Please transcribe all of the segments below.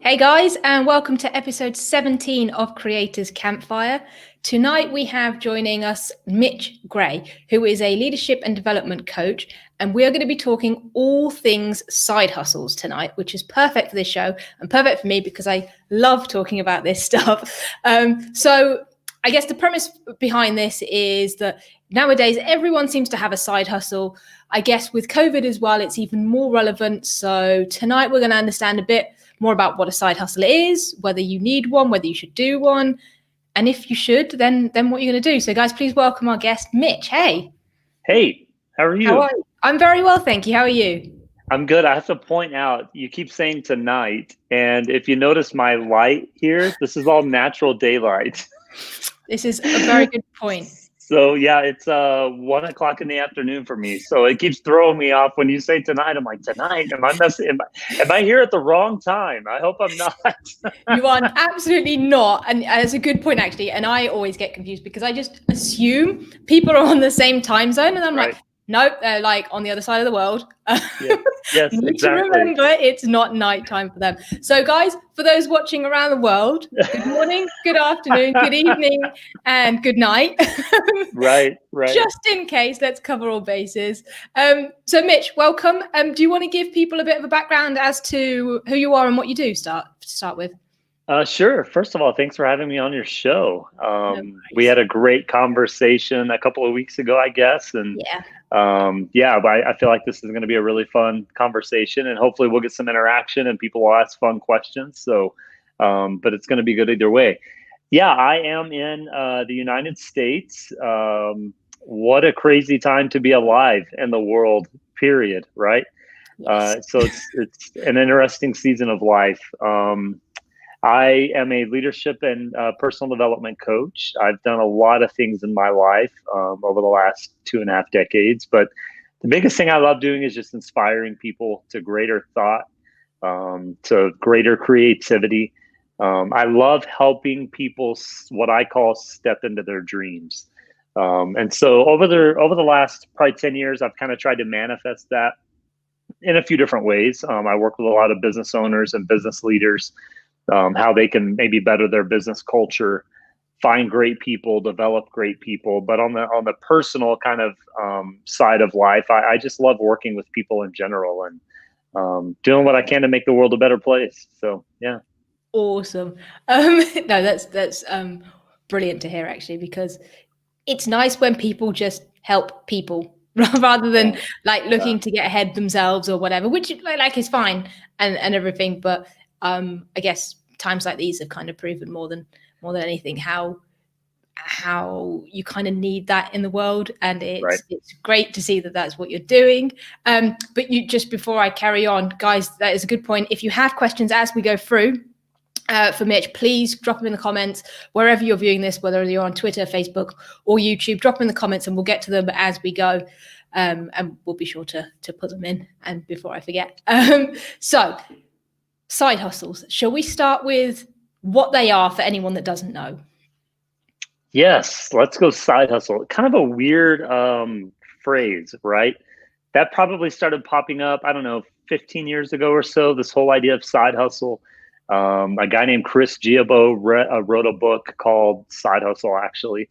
Hey guys, and welcome to episode 17 of Creators Campfire. Tonight we have joining us Mitch Gray, who is a leadership and development coach, and we are going to be talking all things side hustles tonight, which is perfect for this show and perfect for me because I love talking about this stuff. So I guess the premise behind this is that nowadays everyone seems to have a side hustle. I guess with COVID as well, it's even more relevant. So tonight we're going to understand a bit more about what a side hustle is, whether you need one, whether you should do one, and if you should, then what you're going to do. So guys, please welcome our guest, Mitch. Hey. Hey, how are you? How are you? I'm very well, thank you. How are you? I'm good. I have to point out, you keep saying tonight, and if you notice my light here, this is all natural daylight. This is a very good point. So yeah, it's 1 o'clock in the afternoon for me. So it keeps throwing me off when you say tonight. I'm like, tonight? Am I here at the wrong time? I hope I'm not. You are absolutely not. And it's a good point, actually. And I always get confused because I just assume people are on the same time zone. And I'm Right. like, nope, they're like on the other side of the world. Yes, Need exactly. to remember it's not nighttime for them. So guys, for those watching around the world, good morning, good afternoon, good evening, and good night. Right. Just in case, let's cover all bases. So Mitch, welcome. Do you want to give people a bit of a background as to who you are and what you do to start with? Sure. First of all, thanks for having me on your show. No We worries. had a great conversation a couple of weeks ago, I guess, and Yeah. I feel like this is going to be a really fun conversation, and hopefully we'll get some interaction and people will ask fun questions. So, but it's going to be good either way. Yeah, I am in the United States. What a crazy time to be alive in the world, period, right? Yes. So it's an interesting season of life. I am a leadership and personal development coach. I've done a lot of things in my life over the last 2.5 decades, but the biggest thing I love doing is just inspiring people to greater thought, to greater creativity. I love helping people, what I call step into their dreams. And so over the last probably 10 years, I've kind of tried to manifest that in a few different ways. I work with a lot of business owners and business leaders, how they can maybe better their business culture, find great people, develop great people. But on the personal kind of side of life, I just love working with people in general and doing what I can to make the world a better place. So yeah. Awesome. No, that's brilliant to hear, actually, because it's nice when people just help people rather than like looking to get ahead themselves or whatever, which like is fine and everything. But I guess times like these have kind of proven more than anything how you kind of need that in the world, and it's great to see that that's what you're doing. But you, just before I carry on, guys, that is a good point. If you have questions as we go through for Mitch, please drop them in the comments wherever you're viewing this, whether you're on Twitter, Facebook, or YouTube. Drop them in the comments and we'll get to them as we go, and we'll be sure to put them in. And before I forget, so side hustles. Shall we start with what they are for anyone that doesn't know? Yes, let's go side hustle. Kind of a weird phrase, right? That probably started popping up, I don't know, 15 years ago or so, this whole idea of side hustle. A guy named Chris Giabo wrote a book called Side Hustle, actually.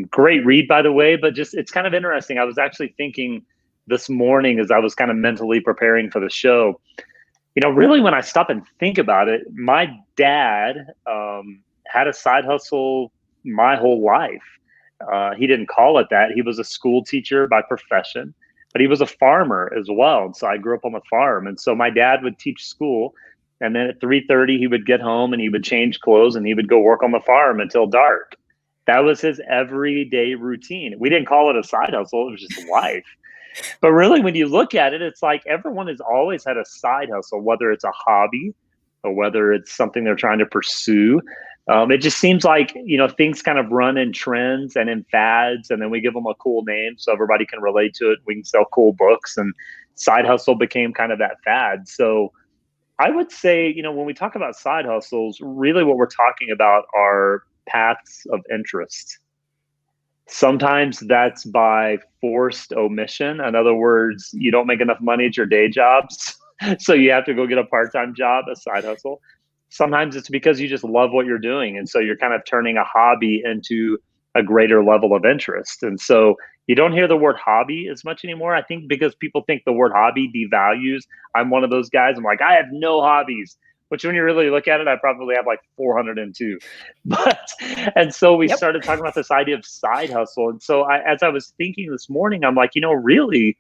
Great read, by the way, but just it's kind of interesting. I was actually thinking this morning as I was kind of mentally preparing for the show, really when I stop and think about it, my dad had a side hustle my whole life. He didn't call it that. He was a school teacher by profession, but he was a farmer as well. And so I grew up on the farm. And so my dad would teach school. And then at 3:30, he would get home and he would change clothes and he would go work on the farm until dark. That was his everyday routine. We didn't call it a side hustle. It was just life. But really, when you look at it, it's like everyone has always had a side hustle, whether it's a hobby or whether it's something they're trying to pursue. It just seems like, things kind of run in trends and in fads, and then we give them a cool name so everybody can relate to it. We can sell cool books, and side hustle became kind of that fad. So I would say, when we talk about side hustles, really what we're talking about are paths of interest. Sometimes that's by forced omission. In other words, you don't make enough money at your day jobs, so you have to go get a part-time job, a side hustle. Sometimes it's because you just love what you're doing. And so you're kind of turning a hobby into a greater level of interest. And so you don't hear the word hobby as much anymore. I think because people think the word hobby devalues. I'm one of those guys. I'm like, I have no hobbies. Which when you really look at it, I probably have like 402. And so we started talking about this idea of side hustle. And so as I was thinking this morning, I'm like, really,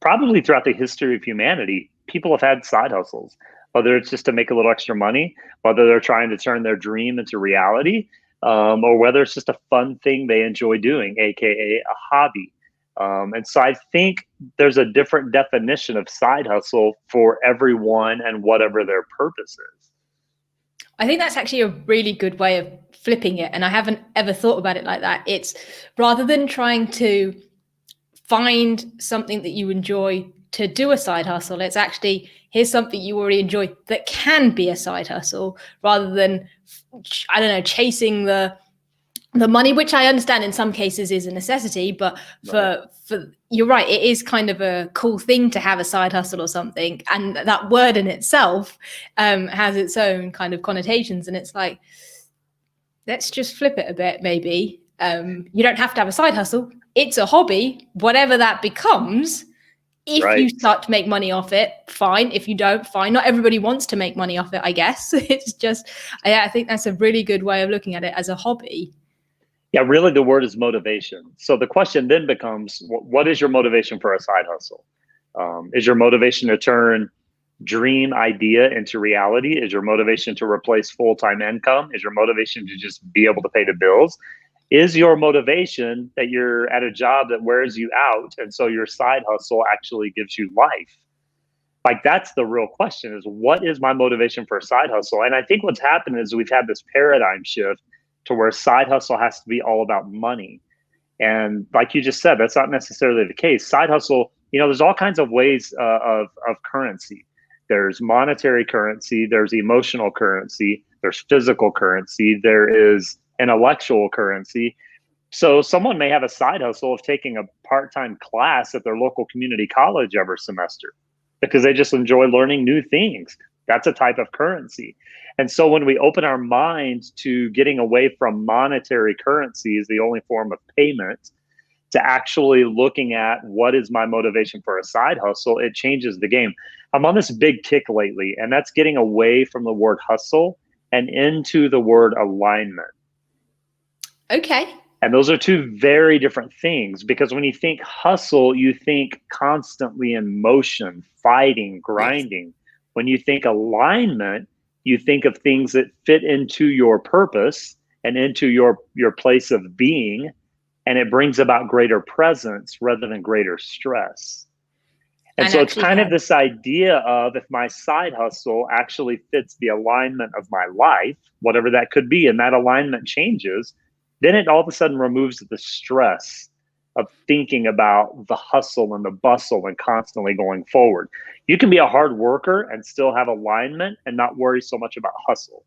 probably throughout the history of humanity, people have had side hustles, whether it's just to make a little extra money, whether they're trying to turn their dream into reality, or whether it's just a fun thing they enjoy doing, AKA a hobby. And so I think there's a different definition of side hustle for everyone and whatever their purpose is. I think that's actually a really good way of flipping it. And I haven't ever thought about it like that. It's rather than trying to find something that you enjoy to do a side hustle, it's actually, here's something you already enjoy that can be a side hustle, rather than, I don't know, chasing the money, which I understand in some cases is a necessity, but for you're right, it is kind of a cool thing to have a side hustle or something. And that word in itself has its own kind of connotations. And it's like, let's just flip it a bit, maybe. You don't have to have a side hustle. It's a hobby, whatever that becomes. If you start to make money off it, fine. If you don't, fine. Not everybody wants to make money off it, I guess. It's just, I think that's a really good way of looking at it as a hobby. Yeah, really the word is motivation. So the question then becomes, what is your motivation for a side hustle? Is your motivation to turn dream idea into reality? Is your motivation to replace full-time income? Is your motivation to just be able to pay the bills? Is your motivation that you're at a job that wears you out, and so your side hustle actually gives you life? Like, that's the real question, is what is my motivation for a side hustle? And I think what's happened is we've had this paradigm shift to where side hustle has to be all about money. And like you just said, that's not necessarily the case. Side hustle, there's all kinds of ways of currency. There's monetary currency, there's emotional currency, there's physical currency, there is intellectual currency. So someone may have a side hustle of taking a part-time class at their local community college every semester because they just enjoy learning new things. That's a type of currency. And so when we open our minds to getting away from monetary currency as the only form of payment, to actually looking at what is my motivation for a side hustle, it changes the game. I'm on this big kick lately, and that's getting away from the word hustle and into the word alignment. Okay. And those are two very different things, because when you think hustle, you think constantly in motion, fighting, grinding. Yes. When you think alignment, you think of things that fit into your purpose and into your place of being, and it brings about greater presence rather than greater stress. And so it's kind of this idea of, if my side hustle actually fits the alignment of my life, whatever that could be, and that alignment changes, then it all of a sudden removes the stress of thinking about the hustle and the bustle and constantly going forward. You can be a hard worker and still have alignment and not worry so much about hustle.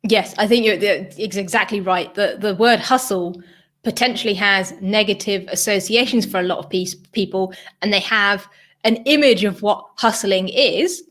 Yes, I think it's exactly right. The word hustle potentially has negative associations for a lot of people, and they have an image of what hustling is.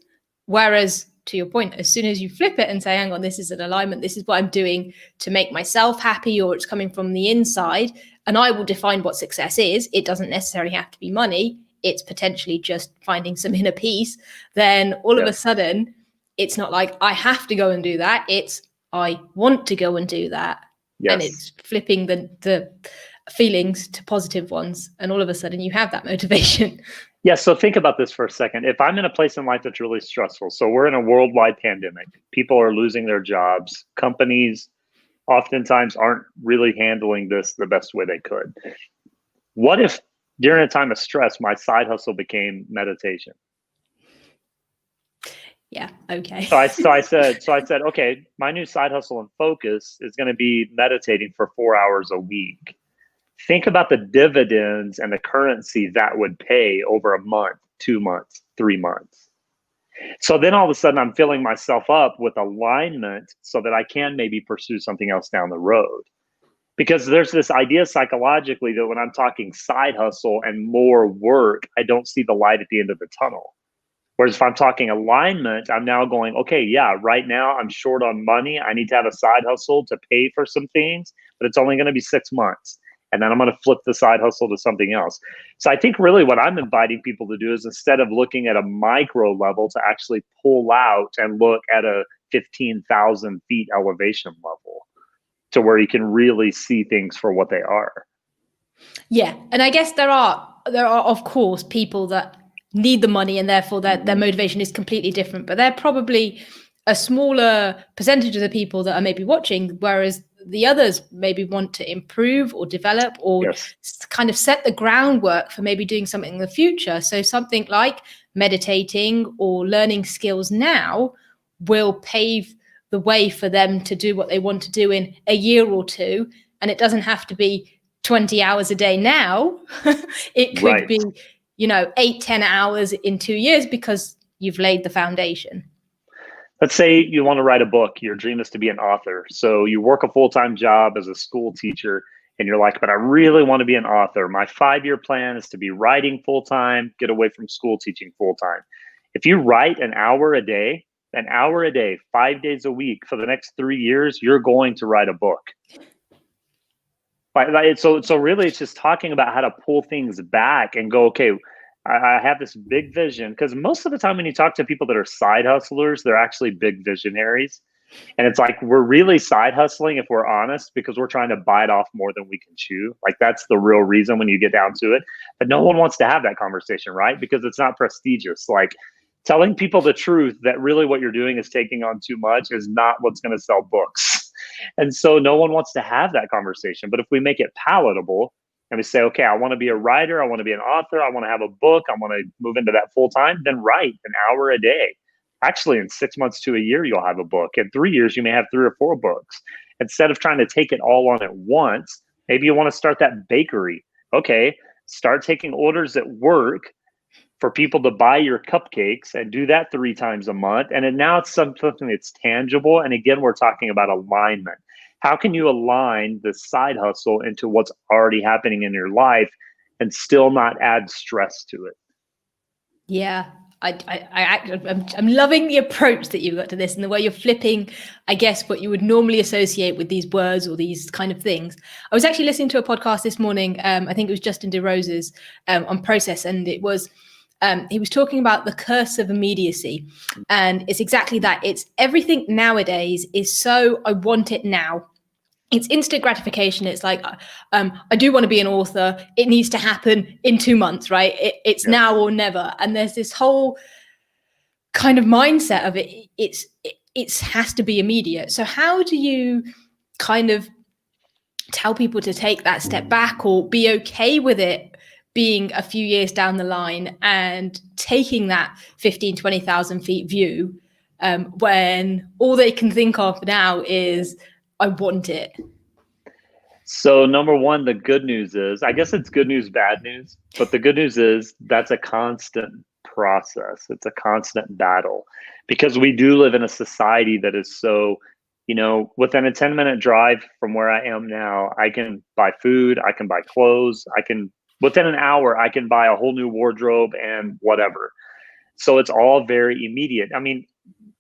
Whereas, to your point, as soon as you flip it and say, hang on, this is an alignment, this is what I'm doing to make myself happy, or it's coming from the inside, and I will define what success is. It doesn't necessarily have to be money. It's potentially just finding some inner peace. Then all of a sudden, it's not like I have to go and do that. It's I want to go and do that. Yes. And it's flipping the feelings to positive ones. And all of a sudden you have that motivation. Yeah. So think about this for a second. If I'm in a place in life that's really stressful, so we're in a worldwide pandemic, people are losing their jobs, companies oftentimes aren't really handling this the best way they could. What if during a time of stress, my side hustle became meditation? Yeah. Okay. So I said, okay, my new side hustle and focus is going to be meditating for 4 hours a week. Think about the dividends and the currency that would pay over a month, 2 months, 3 months. So then all of a sudden I'm filling myself up with alignment so that I can maybe pursue something else down the road. Because there's this idea psychologically that when I'm talking side hustle and more work, I don't see the light at the end of the tunnel. Whereas if I'm talking alignment, I'm now going, okay, yeah, right now I'm short on money. I need to have a side hustle to pay for some things, but it's only going to be 6 months. And then I'm going to flip the side hustle to something else. So I think really what I'm inviting people to do is, instead of looking at a micro level, to actually pull out and look at a 15,000 feet elevation level, to where you can really see things for what they are. Yeah. And I guess there are of course people that need the money, and therefore their motivation is completely different, but they're probably a smaller percentage of the people that are maybe watching, whereas the others maybe want to improve or develop or kind of set the groundwork for maybe doing something in the future. So something like meditating or learning skills now will pave the way for them to do what they want to do in a year or two. And it doesn't have to be 20 hours a day now. It could be, 8-10 hours in 2 years, because you've laid the foundation. Let's say you want to write a book. Your dream is to be an author. So you work a full-time job as a school teacher, and you're like, but I really want to be an author. My 5-year plan is to be writing full-time, get away from school teaching full-time. If you write an hour a day, 5 days a week for the next 3 years, you're going to write a book. So really, it's just talking about how to pull things back and go, okay, I have this big vision. Because most of the time when you talk to people that are side hustlers, they're actually big visionaries. And it's like, we're really side hustling, if we're honest, because we're trying to bite off more than we can chew. Like, that's the real reason when you get down to it. But no one wants to have that conversation, right? Because it's not prestigious. Like, telling people the truth that really what you're doing is taking on too much is not what's going to sell books. And so no one wants to have that conversation. But if we make it palatable and we say, okay, I want to be a writer, I want to be an author, I want to have a book, I want to move into that full time, then write an hour a day. Actually, in 6 months to a year, you'll have a book. In 3 years, you may have 3 or 4 books. Instead of trying to take it all on at once, maybe you want to start that bakery. Okay, start taking orders at work for people to buy your cupcakes, and do that 3 times a month. And then now it's something that's tangible. And again, we're talking about alignment. How can you align the side hustle into what's already happening in your life and still not add stress to it? Yeah. I'm loving the approach that you've got to this, and the way you're flipping, I guess, what you would normally associate with these words or these kind of things. I was actually listening to a podcast this morning. I think it was Justin DeRosa's on process, and it was he was talking about the curse of immediacy. And it's exactly that. It's everything nowadays is so, I want it now. It's instant gratification. It's like, I do want to be an author. It needs to happen in 2 months, right? It's now or never. And there's this whole kind of mindset of it. It has to be immediate. So how do you kind of tell people to take that step back, or be okay with it being a few years down the line and taking that 15, 20,000 feet view, when all they can think of now is, I want it? So number one, the good news is, I guess it's good news, bad news, but the good news is that's a constant process. It's a constant battle, because we do live in a society that is so, within a 10-minute drive from where I am now, I can buy food, I can buy clothes, within an hour, I can buy a whole new wardrobe and whatever. So it's all very immediate. I mean,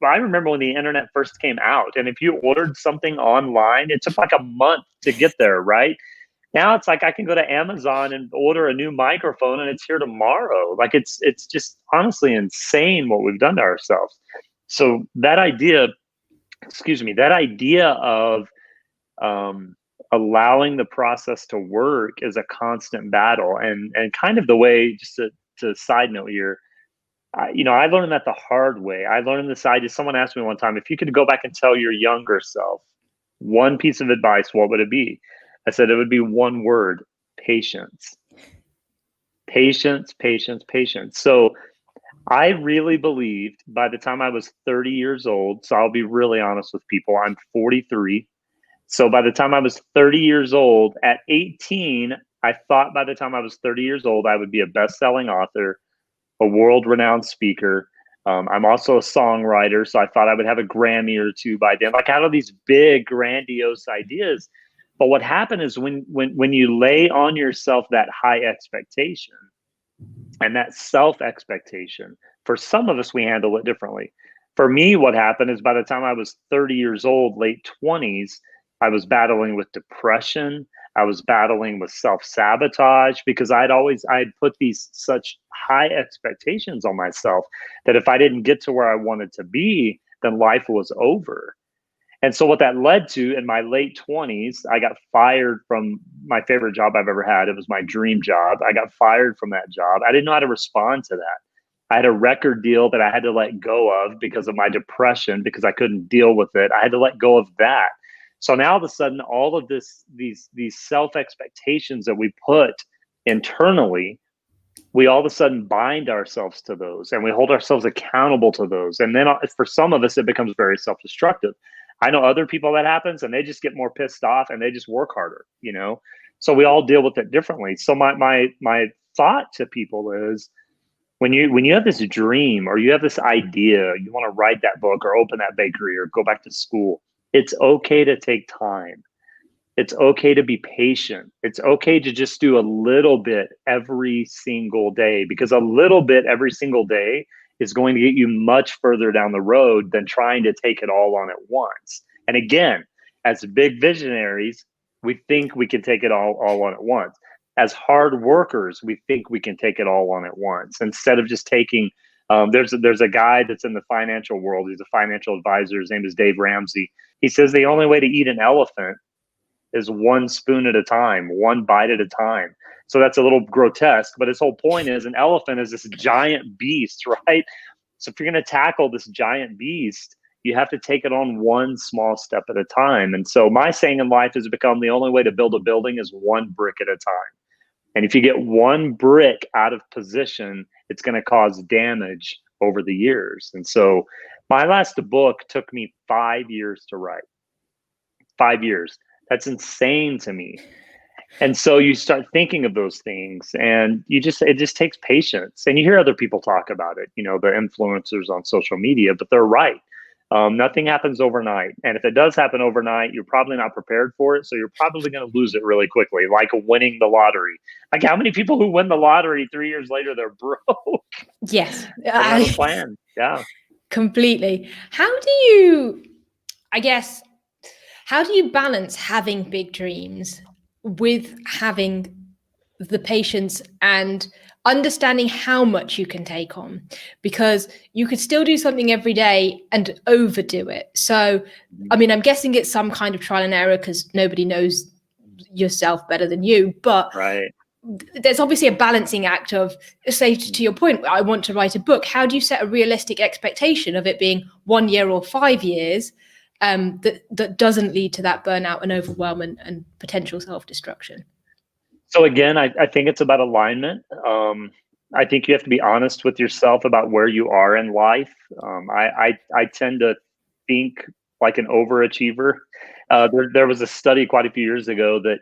I remember when the internet first came out, and if you ordered something online, it took like a month to get there, right? Now it's like I can go to Amazon and order a new microphone and it's here tomorrow. Like, it's just honestly insane what we've done to ourselves. So that idea of allowing the process to work is a constant battle. And kind of the way, just to side note here, I learned that the hard way. I learned this idea. Someone asked me one time, if you could go back and tell your younger self one piece of advice, what would it be? I said it would be one word: patience. Patience, patience, patience. So I really believed by the time I was 30 years old, so I'll be really honest with people, I'm 43. So by the time I was 30 years old, at 18, I thought by the time I was 30 years old, I would be a best-selling author, a world-renowned speaker. I'm also a songwriter, so I thought I would have a Grammy or 2 by then. Like, out of these big, grandiose ideas. But what happened is when you lay on yourself that high expectation and that self-expectation For some of us, we handle it differently. For me, what happened is by the time I was 30 years old, late 20s, I was battling with depression. I was battling with self-sabotage because I had put these such high expectations on myself that if I didn't get to where I wanted to be, then life was over. And so what that led to in my late 20s, I got fired from my favorite job I've ever had. It was my dream job. I got fired from that job. I didn't know how to respond to that. I had a record deal that I had to let go of because of my depression, because I couldn't deal with it. I had to let go of that. So now all of a sudden, all of these self expectations that we put internally, we all of a sudden bind ourselves to those and we hold ourselves accountable to those. And then for some of us, it becomes very self-destructive. I know other people that happens and they just get more pissed off and they just work harder, you know? So we all deal with it differently. So my thought to people is, when you have this dream or you have this idea, you want to write that book or open that bakery or go back to school, it's okay to take time. It's okay to be patient. It's okay to just do a little bit every single day, because a little bit every single day is going to get you much further down the road than trying to take it all on at once. And again, as big visionaries, we think we can take it all on at once. As hard workers, we think we can take it all on at once instead of just taking. There's a guy that's in the financial world. He's a financial advisor. His name is Dave Ramsey. He says the only way to eat an elephant is one spoon at a time, one bite at a time. So that's a little grotesque, but his whole point is an elephant is this giant beast, right? So if you're going to tackle this giant beast, you have to take it on one small step at a time. And so my saying in life has become the only way to build a building is one brick at a time. And if you get one brick out of position, it's going to cause damage over the years. And so my last book took me 5 years to write. 5 years. That's insane to me. And so you start thinking of those things and it just takes patience. And you hear other people talk about it, you know, the influencers on social media, but they're right. Nothing happens overnight. And if it does happen overnight, you're probably not prepared for it. So you're probably going to lose it really quickly, like winning the lottery. Like how many people who win the lottery 3 years later, they're broke? Yes. They don't have a plan. Yeah. Completely. How do you balance having big dreams with having the patience and understanding how much you can take on? Because you could still do something every day and overdo it. So, I mean, I'm guessing it's some kind of trial and error because nobody knows yourself better than you, but right. There's obviously a balancing act of, say, to your point, I want to write a book. How do you set a realistic expectation of it being 1 year or 5 years that doesn't lead to that burnout and overwhelm and potential self-destruction? So again, I think it's about alignment. I think you have to be honest with yourself about where you are in life. I tend to think like an overachiever. There was a study quite a few years ago that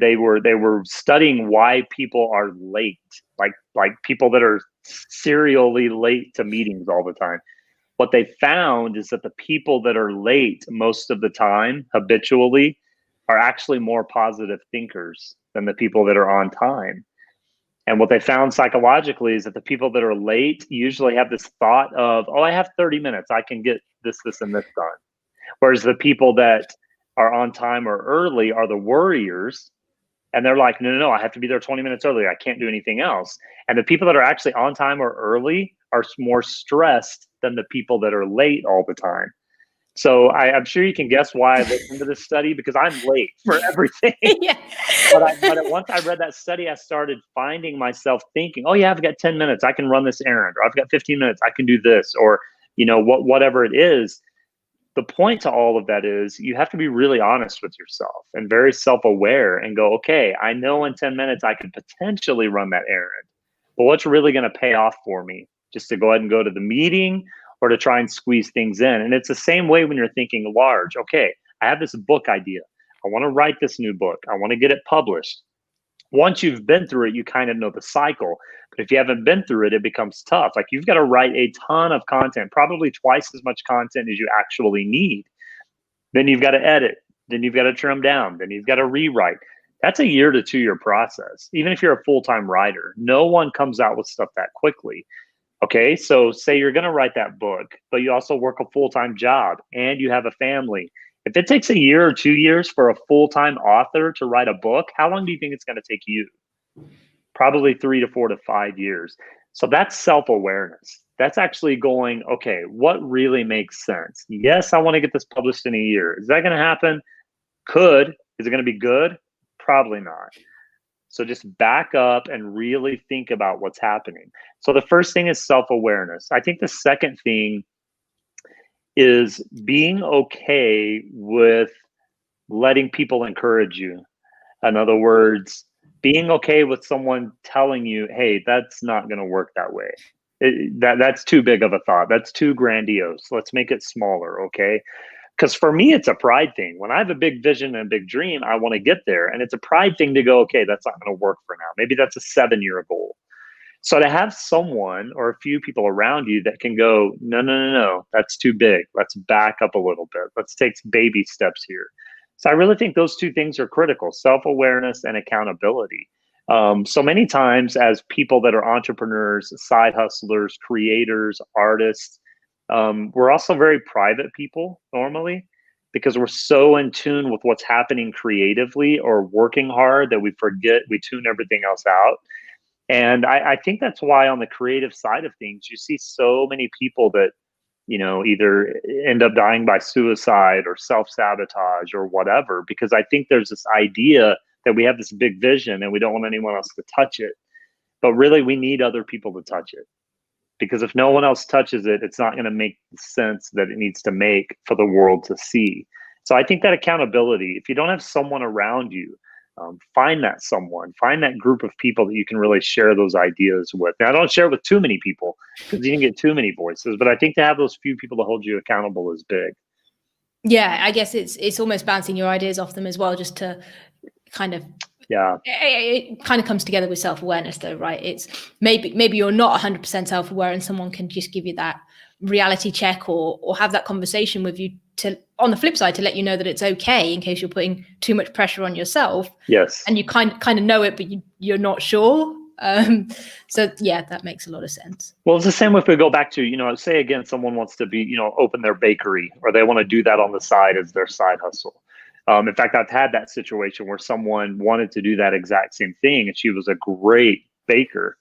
they were studying why people are late, like people that are serially late to meetings all the time. What they found is that the people that are late most of the time, habitually, are actually more positive thinkers than the people that are on time. And what they found psychologically is that the people that are late usually have this thought of, oh, I have 30 minutes, I can get this, and this done. Whereas the people that are on time or early are the worriers. And they're like, no, I have to be there 20 minutes early. I can't do anything else. And the people that are actually on time or early are more stressed than the people that are late all the time. So I'm sure you can guess why I listened to this study, because I'm late for everything. Yeah. But once I read that study, I started finding myself thinking, oh yeah, I've got 10 minutes. I can run this errand, or I've got 15 minutes. I can do this, or, you know, whatever it is. The point to all of that is you have to be really honest with yourself and very self-aware and go, okay, I know in 10 minutes I could potentially run that errand, but what's really going to pay off for me? Just to go ahead and go to the meeting or to try and squeeze things in. And it's the same way when you're thinking large. Okay, I have this book idea. I want to write this new book. I want to get it published. Once you've been through it, you kind of know the cycle. But if you haven't been through it, it becomes tough. Like you've got to write a ton of content, probably twice as much content as you actually need. Then you've got to edit. Then you've got to trim down. Then you've got to rewrite. That's a 1 to 2 year process. Even if you're a full-time writer, no one comes out with stuff that quickly. Okay, so say you're going to write that book, but you also work a full-time job and you have a family. If it takes a year or 2 years for a full-time author to write a book, how long do you think it's going to take you? Probably 3 to 4 to 5 years. So that's self-awareness. That's actually going, okay, what really makes sense? Yes, I want to get this published in a year. Is that going to happen? Could. Is it going to be good? Probably not. So just back up and really think about what's happening. So the first thing is self-awareness. I think the second thing is being okay with letting people encourage you. In other words, being okay with someone telling you, hey, that's not going to work that way. That's too big of a thought. That's too grandiose. Let's make it smaller, okay? Because for me, it's a pride thing. When I have a big vision and a big dream, I want to get there. And it's a pride thing to go, okay, that's not going to work for now. Maybe that's a 7-year goal. So to have someone or a few people around you that can go, no, no, no, no, that's too big. Let's back up a little bit. Let's take baby steps here. So I really think those two things are critical: self-awareness and accountability. So many times as people that are entrepreneurs, side hustlers, creators, artists, we're also very private people normally, because we're so in tune with what's happening creatively or working hard that we forget, we tune everything else out. And I think that's why on the creative side of things, you see so many people that, either end up dying by suicide or self-sabotage or whatever, because I think there's this idea that we have this big vision and we don't want anyone else to touch it. But really, we need other people to touch it, because if no one else touches it, it's not going to make the sense that it needs to make for the world to see. So I think that accountability, if you don't have someone around you, find that someone, find that group of people that you can really share those ideas with. Now, don't share it with too many people, because you can get too many voices, but I think to have those few people to hold you accountable is big. Yeah, I guess it's almost bouncing your ideas off them as well, just to kind of, Yeah. It kind of comes together with self-awareness though, right? It's maybe you're not 100% self-aware and someone can just give you that reality check or have that conversation with you, to, on the flip side, to let you know that it's okay in case you're putting too much pressure on yourself. Yes. And you kind of know it, but you're not sure. So yeah, that makes a lot of sense. Well, it's the same if we go back to, say again, someone wants to be, open their bakery, or they want to do that on the side as their side hustle. In fact, I've had that situation where someone wanted to do that exact same thing, and she was a great baker.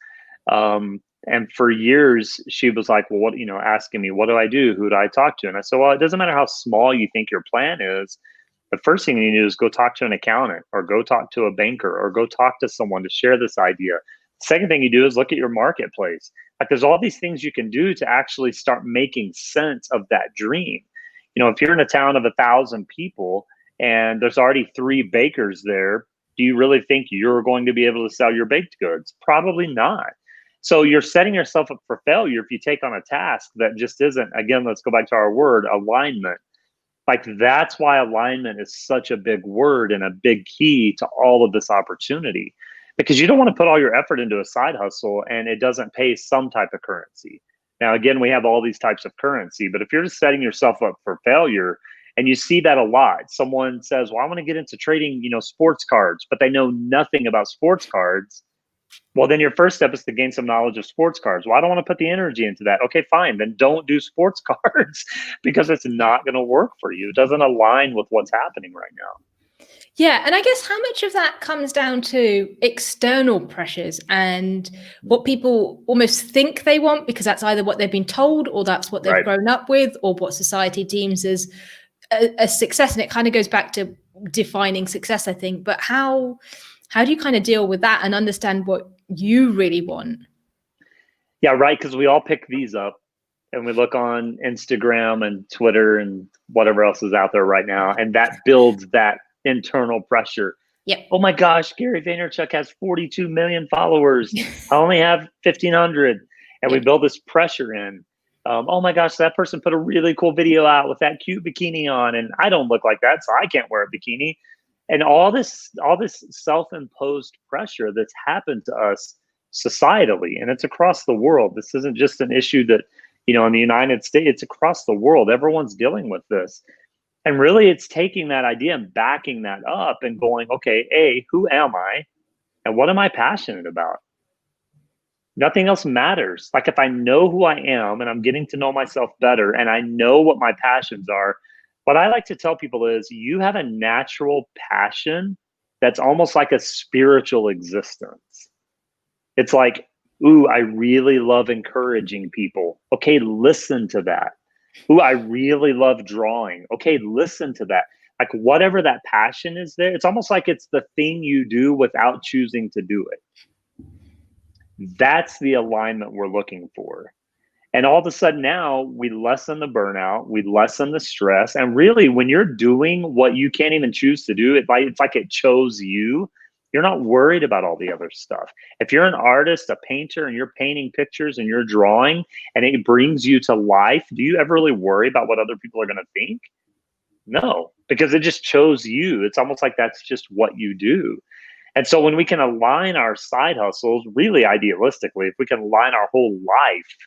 And for years, she was like, well, asking me, what do I do? Who do I talk to? And I said, well, it doesn't matter how small you think your plan is. The first thing you need to do is go talk to an accountant, or go talk to a banker, or go talk to someone to share this idea. Second thing you do is look at your marketplace. Like, there's all these things you can do to actually start making sense of that dream. If you're in a town of 1,000 people and there's already 3 bakers there, do you really think you're going to be able to sell your baked goods? Probably not. So you're setting yourself up for failure if you take on a task that just isn't, again, let's go back to our word, alignment. Like, that's why alignment is such a big word and a big key to all of this opportunity, because you don't want to put all your effort into a side hustle and it doesn't pay some type of currency. Now, again, we have all these types of currency, but if you're just setting yourself up for failure, and you see that a lot, someone says, well, I want to get into trading, sports cards, but they know nothing about sports cards. Well, then your first step is to gain some knowledge of sports cards. Well, I don't want to put the energy into that. Okay, fine. Then don't do sports cards, because it's not going to work for you. It doesn't align with what's happening right now. Yeah. And I guess how much of that comes down to external pressures and what people almost think they want, because that's either what they've been told, or that's what they've grown up with, or what society deems as a success. And it kind of goes back to defining success, I think. But how do you kind of deal with that and understand what you really want? Yeah, right. Because we all pick these up and we look on Instagram and Twitter and whatever else is out there right now, and that builds that internal pressure. Yep. Oh my gosh, Gary Vaynerchuk has 42 million followers. I only have 1,500. And we build this pressure in. Oh my gosh, that person put a really cool video out with that cute bikini on, and I don't look like that, so I can't wear a bikini. And all this self-imposed pressure that's happened to us societally, and it's across the world. This isn't just an issue that, in the United States, it's across the world. Everyone's dealing with this. And really, it's taking that idea and backing that up and going, okay, A, who am I? And what am I passionate about? Nothing else matters. Like if I know who I am and I'm getting to know myself better and I know what my passions are, what I like to tell people is you have a natural passion that's almost like a spiritual existence. It's like, ooh, I really love encouraging people. Okay, listen to that. Ooh, I really love drawing. Okay, listen to that. Like whatever that passion is there, it's almost like it's the thing you do without choosing to do it. That's the alignment we're looking for. And all of a sudden now we lessen the burnout, we lessen the stress. And really, when you're doing what you can't even choose to do, it's like it chose you. You're not worried about all the other stuff. If you're an artist, a painter, and you're painting pictures and you're drawing and it brings you to life, do you ever really worry about what other people are going to think? No, because it just chose you. It's almost like that's just what you do. And so when we can align our side hustles, really idealistically, if we can align our whole life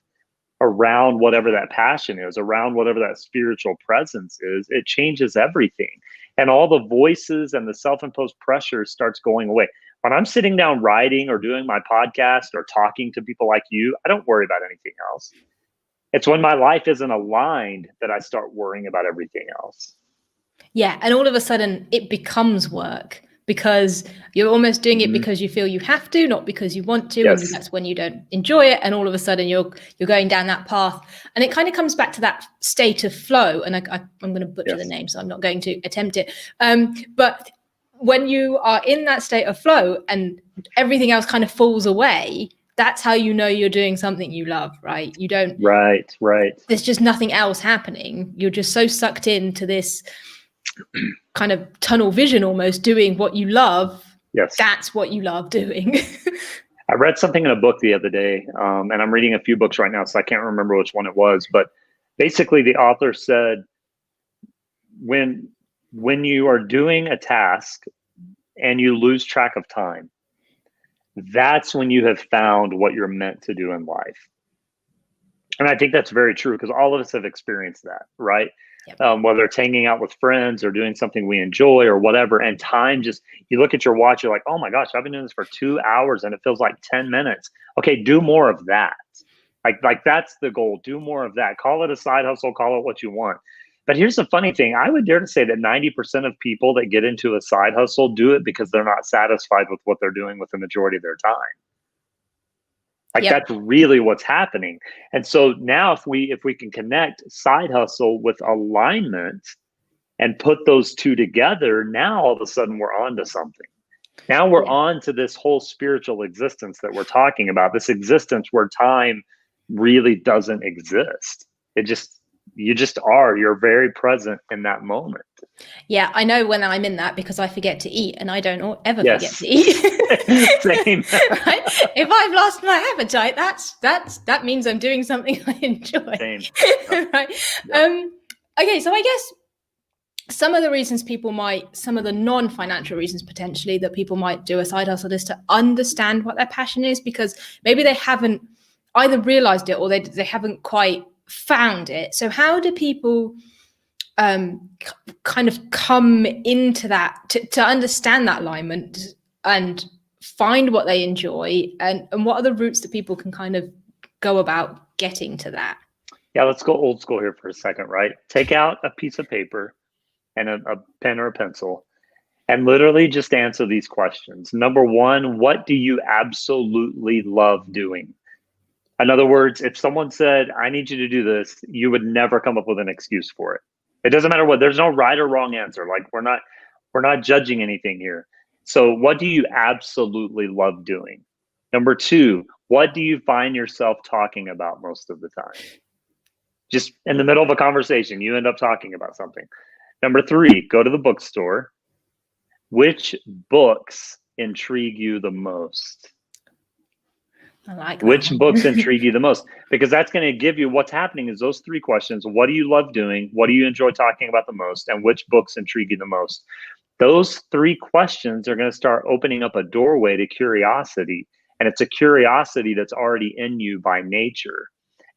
around whatever that passion is, around whatever that spiritual presence is, it changes everything. And all the voices and the self-imposed pressure starts going away. When I'm sitting down writing or doing my podcast or talking to people like you, I don't worry about anything else. It's when my life isn't aligned that I start worrying about everything else. Yeah. And all of a sudden it becomes work because you're almost doing it because you feel you have to, not because you want to. Yes. And that's when you don't enjoy it. And all of a sudden you're going down that path. And it kind of comes back to that state of flow. And I'm going to butcher the name, so I'm not going to attempt it. But when you are in that state of flow and everything else kind of falls away, that's how you know you're doing something you love, right? You don't. Right. There's just nothing else happening. You're just so sucked into this kind of tunnel vision, almost doing what you love. Yes. That's what you love doing. I read something in a book the other day, and I'm reading a few books right now, so I can't remember which one it was. But basically, the author said, when you are doing a task and you lose track of time, that's when you have found what you're meant to do in life. And I think that's very true because all of us have experienced that, right? Yep. Whether it's hanging out with friends or doing something we enjoy or whatever, and time just, you look at your watch, you're like, oh my gosh, I've been doing this for 2 hours and it feels like 10 minutes. Okay, do more of that. Like that's the goal. Do more of that. Call it a side hustle, call it what you want. But here's the funny thing. I would dare to say that 90% of people that get into a side hustle do it because they're not satisfied with what they're doing with the majority of their time. Like That's really what's happening. And so now if we can connect side hustle with alignment and put those two together, now all of a sudden we're on to something. Now we're on to this whole spiritual existence that we're talking about, this existence where time really doesn't exist. You just are. You're very present in that moment. Yeah, I know when I'm in that because I forget to eat, and I don't ever forget to eat. Same. Right? If I've lost my appetite, that means I'm doing something I enjoy. Same. Right. Yep. Okay, so I guess some of the non-financial reasons potentially that people might do a side hustle is to understand what their passion is, because maybe they haven't either realized it or they haven't quite found it. So how do people kind of come into that to understand that alignment and find what they enjoy, and what are the routes that people can kind of go about getting to that? Yeah, let's go old school here for a second, right? Take out a piece of paper and a pen or a pencil and literally just answer these questions. Number one, what do you absolutely love doing? In other words, if someone said, I need you to do this, you would never come up with an excuse for it. It doesn't matter what, there's no right or wrong answer. Like we're not judging anything here. So what do you absolutely love doing? Number two, what do you find yourself talking about most of the time? Just in the middle of a conversation, you end up talking about something. Number three, go to the bookstore. Which books intrigue you the most? I like that. Which books intrigue you the most? Because that's going to give you what's happening is those three questions. What do you love doing? What do you enjoy talking about the most? And which books intrigue you the most? Those three questions are going to start opening up a doorway to curiosity. And it's a curiosity that's already in you by nature.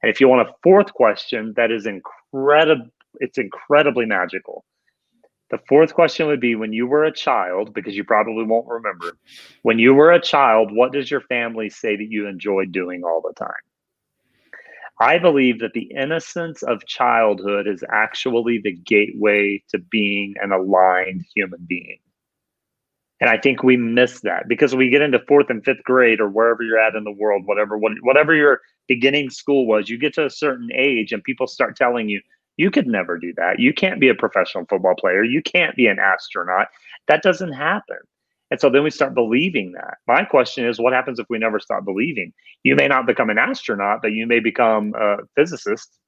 And if you want a fourth question, that is incredibly magical. The fourth question would be, when you were a child, because you probably won't remember, when you were a child, what does your family say that you enjoyed doing all the time? I believe that the innocence of childhood is actually the gateway to being an aligned human being. And I think we miss that because we get into fourth and fifth grade or wherever you're at in the world, whatever your beginning school was, you get to a certain age and people start telling you, you could never do that. You can't be a professional football player. You can't be an astronaut. That doesn't happen. And so then we start believing that. My question is, what happens if we never stop believing? You may not become an astronaut, but you may become a physicist.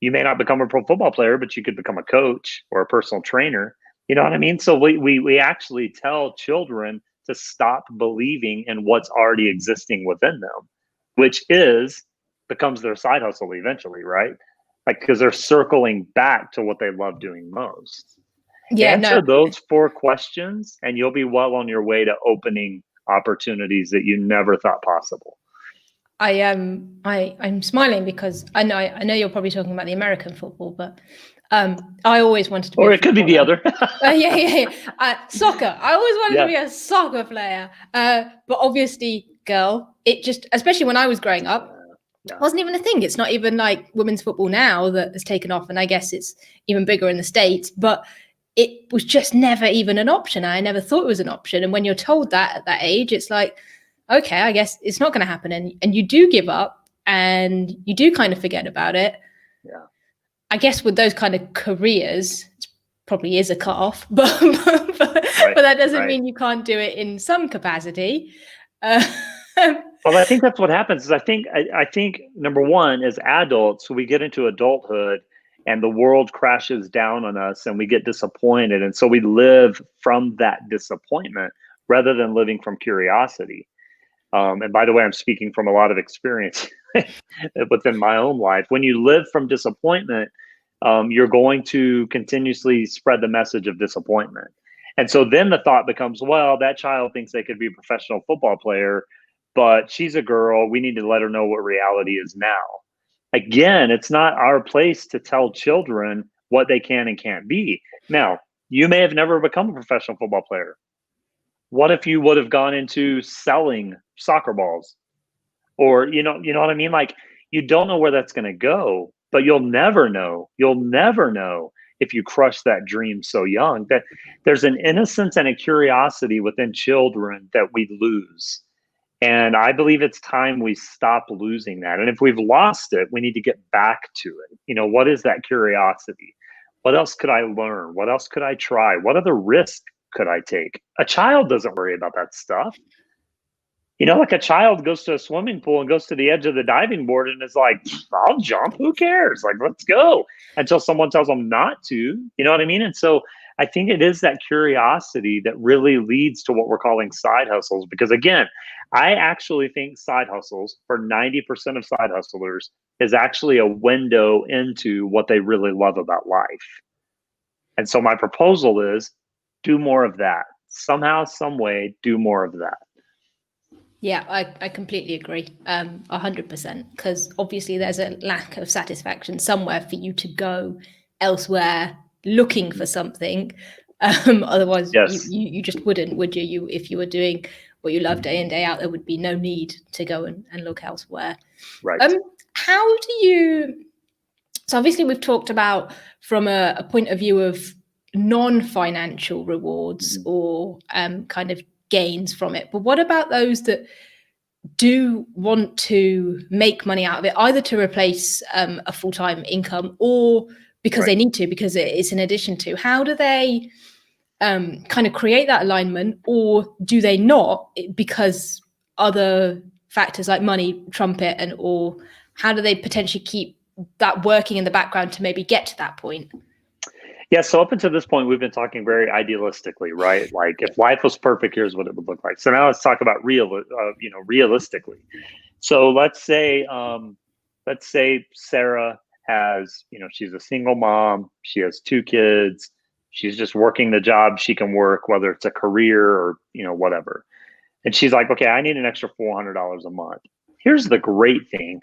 You may not become a pro football player, but you could become a coach or a personal trainer. You know what I mean? So we actually tell children to stop believing in what's already existing within them, which becomes their side hustle eventually, right? Like, because they're circling back to what they love doing most. Yeah, Answer no, those 4 questions and you'll be well on your way to opening opportunities that you never thought possible. I'm smiling because I know you're probably talking about the American football, but I always wanted to be Or it could be the other. Soccer. I always wanted to be a soccer player. But obviously, girl, it just, especially when I was growing up, wasn't even a thing. It's not even like women's football now that has taken off, and I guess it's even bigger in the States, but it was just never even an option. I never thought it was an option. And when you're told that at that age, it's like, okay, I guess it's not going to happen. And you do give up and you do kind of forget about it. Yeah. I guess with those kind of careers, it probably is a cut-off, but that doesn't mean you can't do it in some capacity. Well, I think that's what happens. Is I think number one, as adults, we get into adulthood and the world crashes down on us and we get disappointed. And so we live from that disappointment rather than living from curiosity. And by the way, I'm speaking from a lot of experience within my own life. When you live from disappointment, you're going to continuously spread the message of disappointment. And so then the thought becomes, well, that child thinks they could be a professional football player, but she's a girl. We need to let her know what reality is now. Again, it's not our place to tell children what they can and can't be. Now, you may have never become a professional football player. What if you would have gone into selling soccer balls? Or, you know what I mean? Like, you don't know where that's going to go, but you'll never know. You'll never know if you crush that dream so young. That there's an innocence and a curiosity within children that we lose. And I believe it's time we stop losing that. And if we've lost it, we need to get back to it. You know, what is that curiosity? What else could I learn? What else could I try? What other risk could I take? A child doesn't worry about that stuff. You know, like a child goes to a swimming pool and goes to the edge of the diving board and is like, I'll jump. Who cares? Like, let's go. Until someone tells them not to. You know what I mean? And so I think it is that curiosity that really leads to what we're calling side hustles. Because again, I actually think side hustles, for 90% of side hustlers, is actually a window into what they really love about life. And so my proposal is, do more of that. Somehow, some way, do more of that. Yeah, I completely agree, 100%, because obviously there's a lack of satisfaction somewhere for you to go elsewhere looking for something. Otherwise, yes. you just wouldn't, would you? If you were doing what you love day in, day out, there would be no need to go and look elsewhere. Right. How do you, so obviously we've talked about from a point of view of non-financial rewards or kind of gains from it, but what about those that do want to make money out of it, either to replace a full-time income or because they need to, because it's an addition to? How do they kind of create that alignment, or do they not, because other factors like money trump it, and or how do they potentially keep that working in the background to maybe get to that point? Yeah, so up until this point, we've been talking very idealistically, right? Like, if life was perfect, here's what it would look like. So now let's talk about realistically. So let's say Sarah has, she's a single mom. She has 2 kids. She's just working the job she can work, whether it's a career or, whatever. And she's like, okay, I need an extra $400 a month. Here's the great thing.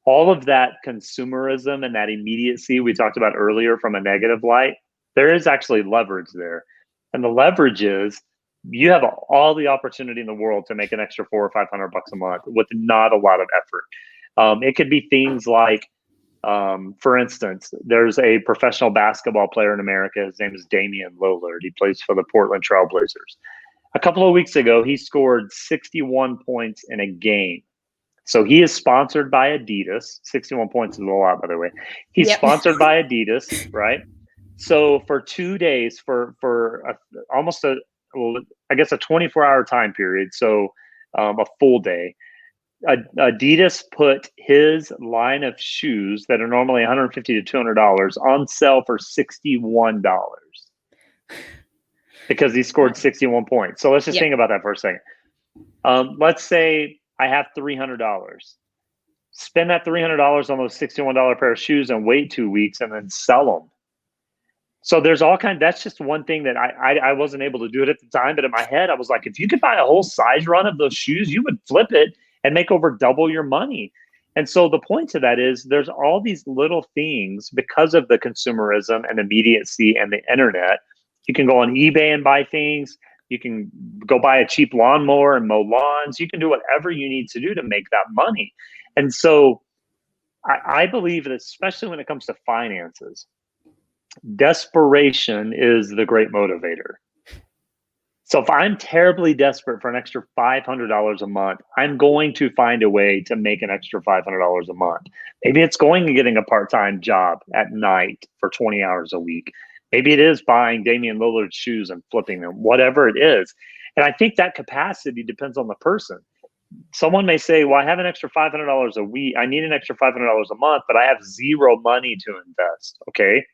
All of that consumerism and that immediacy we talked about earlier from a negative light, there is actually leverage there. And the leverage is you have all the opportunity in the world to make an extra $400 or $500 a month with not a lot of effort. It could be things like, for instance, there's a professional basketball player in America. His name is Damian Lillard. He plays for the Portland Trail Blazers. A couple of weeks ago, he scored 61 points in a game. So he is sponsored by Adidas. 61 points is a lot, by the way. He's sponsored by Adidas, right? So for 2 days, for almost a 24-hour time period, so a full day, Adidas put his line of shoes that are normally $150 to $200 on sale for $61 because he scored 61 points. So let's just think about that for a second. Let's say I have $300. Spend that $300 on those $61 pair of shoes and wait 2 weeks and then sell them. So there's all kinds. That's just one thing that I wasn't able to do it at the time, but in my head I was like, if you could buy a whole size run of those shoes, you would flip it and make over double your money. And so the point to that is there's all these little things because of the consumerism and immediacy and the internet. You can go on eBay and buy things. You can go buy a cheap lawnmower and mow lawns. You can do whatever you need to do to make that money. And so I believe that especially when it comes to finances, desperation is the great motivator. So if I'm terribly desperate for an extra $500 a month, I'm going to find a way to make an extra $500 a month. Maybe it's going and getting a part-time job at night for 20 hours a week. Maybe it is buying Damian Lillard's shoes and flipping them, whatever it is. And I think that capacity depends on the person. Someone may say, well, I have an extra $500 a week. I need an extra $500 a month, but I have zero money to invest. Okay.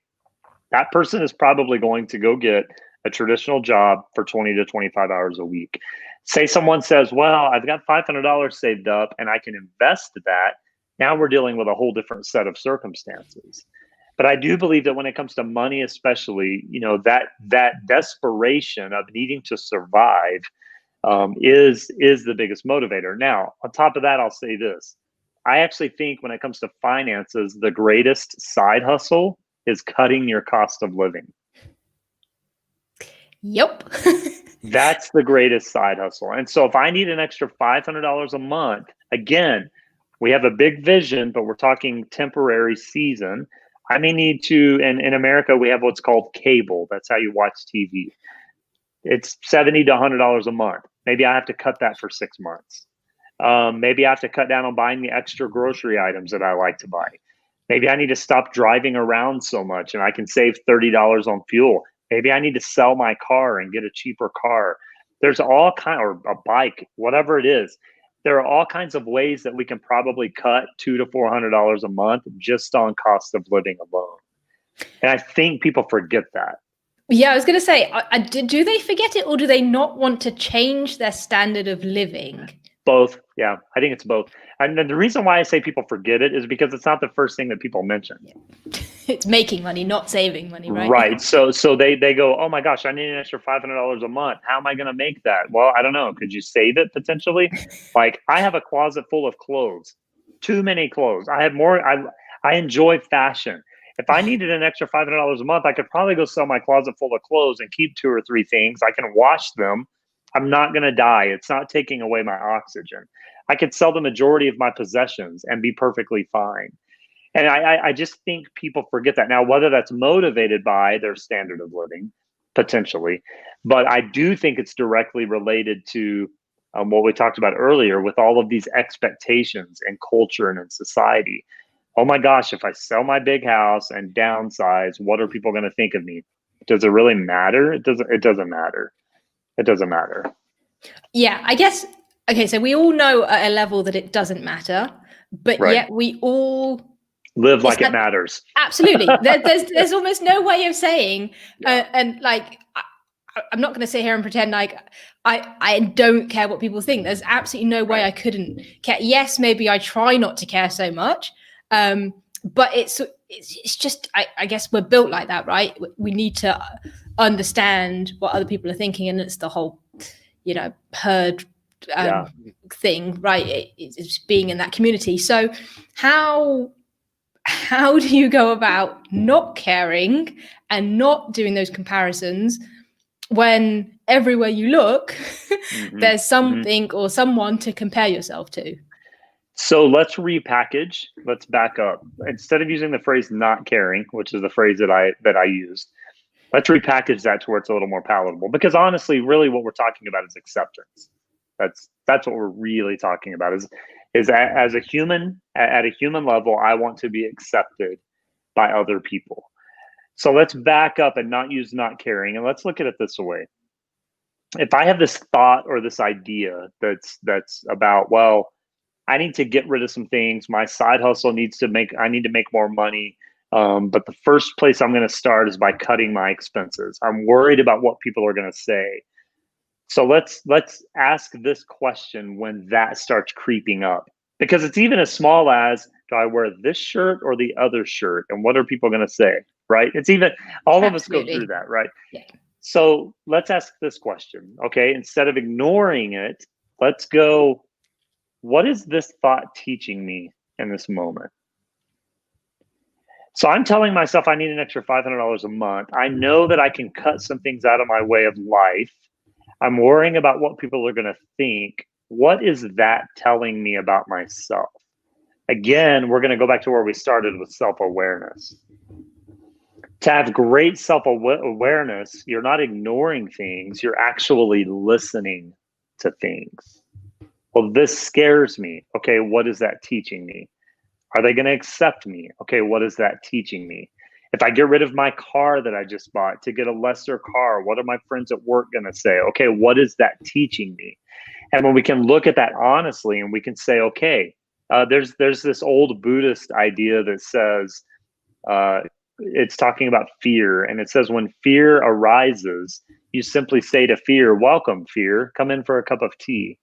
That person is probably going to go get a traditional job for 20 to 25 hours a week. Say someone says, well, I've got $500 saved up and I can invest that. Now we're dealing with a whole different set of circumstances. But I do believe that when it comes to money, especially, that desperation of needing to survive is the biggest motivator. Now, on top of that, I'll say this. I actually think when it comes to finances, the greatest side hustle is cutting your cost of living. Yep. That's the greatest side hustle. And so if I need an extra $500 a month, again, we have a big vision, but we're talking temporary season. I may need to, and in America, we have what's called cable. That's how you watch TV. It's $70 to $100 a month. Maybe I have to cut that for 6 months. Maybe I have to cut down on buying the extra grocery items that I like to buy. Maybe I need to stop driving around so much and I can save $30 on fuel. Maybe I need to sell my car and get a cheaper car. There's all kind, or a bike, whatever it is. There are all kinds of ways that we can probably cut $200 to $400 a month just on cost of living alone. And I think people forget that. Yeah, I was going to say, do they forget it or do they not want to change their standard of living? Both. Yeah, I think it's both. And then the reason why I say people forget it is because it's not the first thing that people mention. Yeah. It's making money, not saving money, right? Right. So they go, oh my gosh, I need an extra $500 a month. How am I going to make that? Well, I don't know. Could you save it potentially? Like I have a closet full of clothes, too many clothes. I have more. I enjoy fashion. If I needed an extra $500 a month, I could probably go sell my closet full of clothes and keep 2 or 3 things. I can wash them. I'm not going to die. It's not taking away my oxygen. I could sell the majority of my possessions and be perfectly fine. And I just think people forget that. Now, whether that's motivated by their standard of living, potentially, but I do think it's directly related to what we talked about earlier with all of these expectations in culture and in society. Oh my gosh, if I sell my big house and downsize, what are people going to think of me? Does it really matter? It doesn't matter. It doesn't matter. Yeah, I guess. Okay, so we all know at a level that it doesn't matter, but yet we all live like it matters. Absolutely. There's almost no way of saying, and like, I'm not going to sit here and pretend like I don't care what people think. There's absolutely no way I couldn't care. Yes, maybe I try not to care so much, but it's just, I guess we're built like that, right? We need to understand what other people are thinking, and it's the whole, herd thing, right? It's being in that community. So how how do you go about not caring and not doing those comparisons when everywhere you look, there's something or someone to compare yourself to? So let's repackage. Let's back up. Instead of using the phrase "not caring," which is the phrase that I used, let's repackage that to where it's a little more palatable. Because honestly, really, what we're talking about is acceptance. That's what we're really talking about. Is as a human, at a human level, I want to be accepted by other people. So let's back up and not use "not caring," and let's look at it this way. If I have this thought or this idea that's about, well, I need to get rid of some things. My side hustle I need to make more money. But the first place I'm going to start is by cutting my expenses. I'm worried about what people are going to say. So let's ask this question when that starts creeping up, because it's even as small as, do I wear this shirt or the other shirt? And what are people going to say? Right? It's even, all of us go through that, right? Yeah. So let's ask this question. Okay. Instead of ignoring it, let's go, what is this thought teaching me in this moment? So I'm telling myself I need an extra $500 a month. I know that I can cut some things out of my way of life. I'm worrying about what people are going to think. What is that telling me about myself? Again, we're going to go back to where we started with self-awareness. To have great self-awareness, you're not ignoring things, you're actually listening to things. Well, this scares me. Okay, what is that teaching me? Are they going to accept me? Okay, what is that teaching me? If I get rid of my car that I just bought to get a lesser car, what are my friends at work going to say? Okay, what is that teaching me? And when we can look at that honestly and we can say, okay, there's this old Buddhist idea that says, it's talking about fear. And it says, when fear arises, you simply say to fear, welcome, fear, come in for a cup of tea.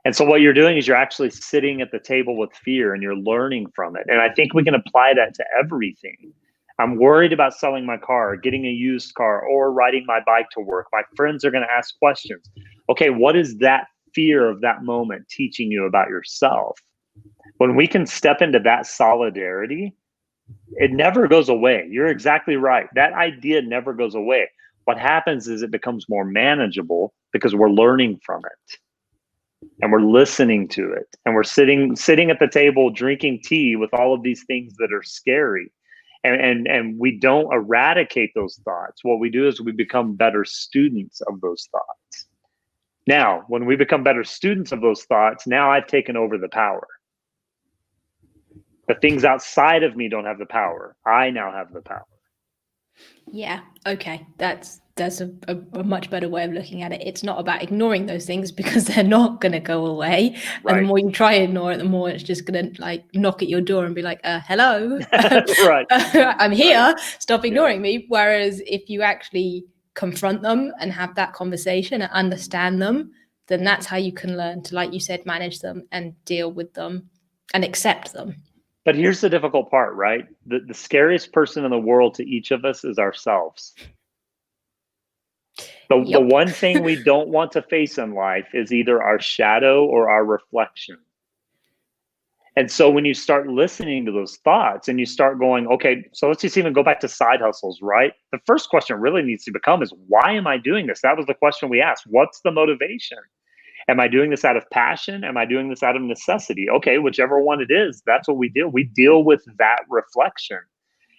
And so what you're doing is you're actually sitting at the table with fear and you're learning from it. And I think we can apply that to everything. I'm worried about selling my car, getting a used car, or riding my bike to work. My friends are going to ask questions. Okay, what is that fear of that moment teaching you about yourself? When we can step into that solidarity, it never goes away. You're exactly right. That idea never goes away. What happens is it becomes more manageable because we're learning from it. And we're listening to it, and we're sitting at the table drinking tea with all of these things that are scary, and we don't eradicate those thoughts. What we do is we become better students of those thoughts. Now, when we become better students of those thoughts, now I've taken over the power. The things outside of me don't have the power. I now have the power. Yeah. Okay. That's a much better way of looking at it. It's not about ignoring those things because they're not going to go away. Right. And the more you try to ignore it, the more it's just going to like knock at your door and be like, hello, right. I'm here. Right. Stop ignoring me. Whereas if you actually confront them and have that conversation and understand them, then that's how you can learn to, like you said, manage them and deal with them and accept them. But here's the difficult part, right? The scariest person in the world to each of us is ourselves. The one thing we don't want to face in life is either our shadow or our reflection. And so when you start listening to those thoughts and you start going, okay, so let's just even go back to side hustles, right? The first question really needs to become is, why am I doing this? That was the question we asked. What's the motivation? Am I doing this out of passion? Am I doing this out of necessity? Okay, whichever one it is, that's what we do. We deal with that reflection.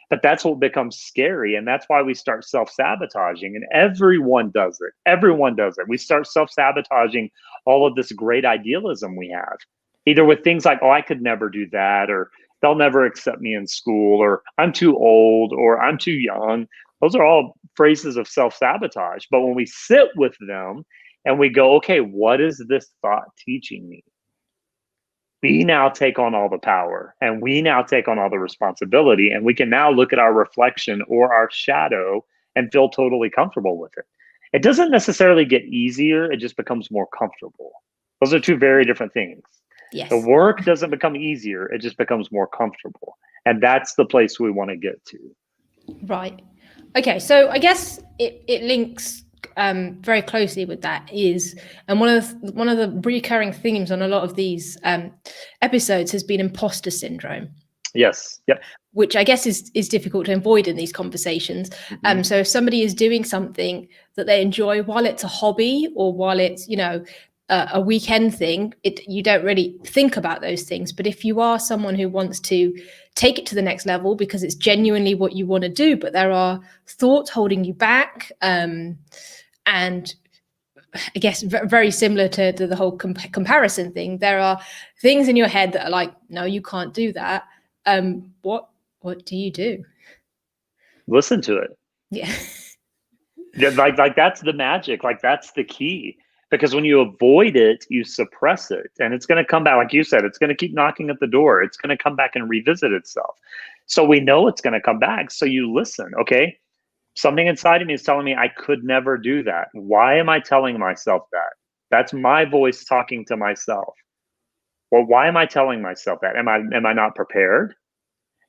But that's what becomes scary. And that's why we start self-sabotaging. And everyone does it. Everyone does it. We start self-sabotaging all of this great idealism we have, either with things like, oh, I could never do that, or they'll never accept me in school, or I'm too old, or I'm too young. Those are all phrases of self-sabotage. But when we sit with them and we go, okay, what is this thought teaching me? We now take on all the power, and we now take on all the responsibility, and we can now look at our reflection or our shadow and feel totally comfortable with it. It doesn't necessarily get easier, it just becomes more comfortable. Those are two very different things. Yes. The work doesn't become easier, it just becomes more comfortable. And that's the place we want to get to. Right. Okay, so I guess it links very closely with that is, and one of the recurring themes on a lot of these episodes has been imposter syndrome. Yes. Yep. Which I guess is difficult to avoid in these conversations. So if somebody is doing something that they enjoy while it's a hobby or while it's, a weekend thing, you don't really think about those things. But if you are someone who wants to take it to the next level because it's genuinely what you want to do, but there are thoughts holding you back, and I guess very similar to the whole comparison thing, there are things in your head that are like, no, you can't do that. What do you do? Listen to it. Yeah. Like that's the magic. Like that's the key. Because when you avoid it, you suppress it, and it's going to come back. Like you said, it's going to keep knocking at the door. It's going to come back and revisit itself. So we know it's going to come back. So you listen. Okay, something inside of me is telling me I could never do that. Why am I telling myself that? That's my voice talking to myself. Well, why am I telling myself that? Am I not prepared?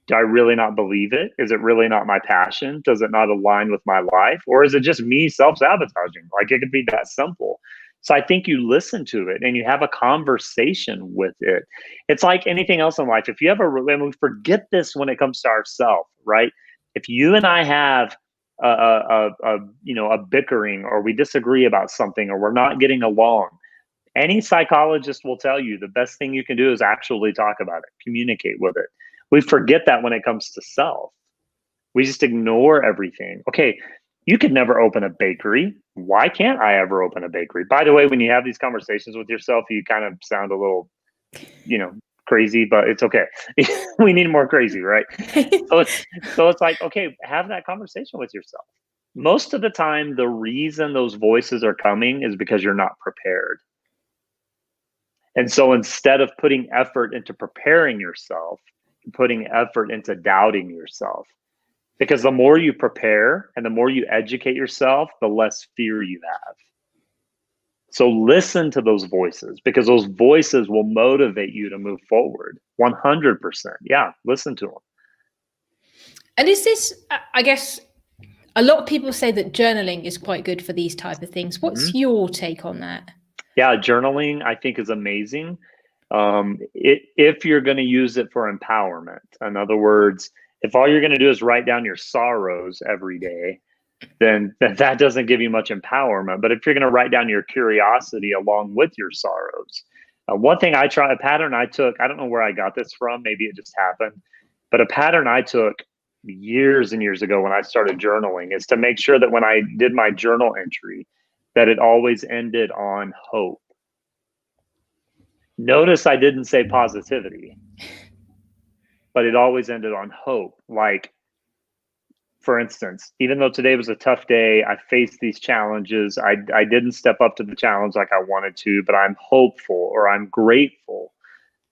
Do I really not believe it? Is it really not my passion? Does it not align with my life? Or is it just me self-sabotaging? Like it could be that simple. So I think you listen to it and you have a conversation with it. It's like anything else in life. If you have and we forget this when it comes to ourselves, right? If you and I have a bickering, or we disagree about something, or we're not getting along, any psychologist will tell you the best thing you can do is actually talk about it, communicate with it. We forget that when it comes to self. We just ignore everything. Okay, you could never open a bakery. Why can't I ever open a bakery? By the way, when you have these conversations with yourself, you kind of sound a little, crazy, but it's okay. We need more crazy, right? So it's like, okay, have that conversation with yourself. Most of the time, the reason those voices are coming is because you're not prepared. And so instead of putting effort into preparing yourself, putting effort into doubting yourself. Because the more you prepare and the more you educate yourself, the less fear you have. So listen to those voices, because those voices will motivate you to move forward. 100%. Yeah, listen to them. And is this, I guess, a lot of people say that journaling is quite good for these type of things. What's your take on that? Yeah, journaling I think is amazing. If you're going to use it for empowerment, in other words, if all you're going to do is write down your sorrows every day, then that doesn't give you much empowerment. But if you're going to write down your curiosity along with your sorrows, one thing a pattern I took, I don't know where I got this from, maybe it just happened, but a pattern I took years and years ago when I started journaling is to make sure that when I did my journal entry, that it always ended on hope. Notice I didn't say positivity, but it always ended on hope. Like, for instance, even though today was a tough day, I faced these challenges. I didn't step up to the challenge like I wanted to, but I'm hopeful, or I'm grateful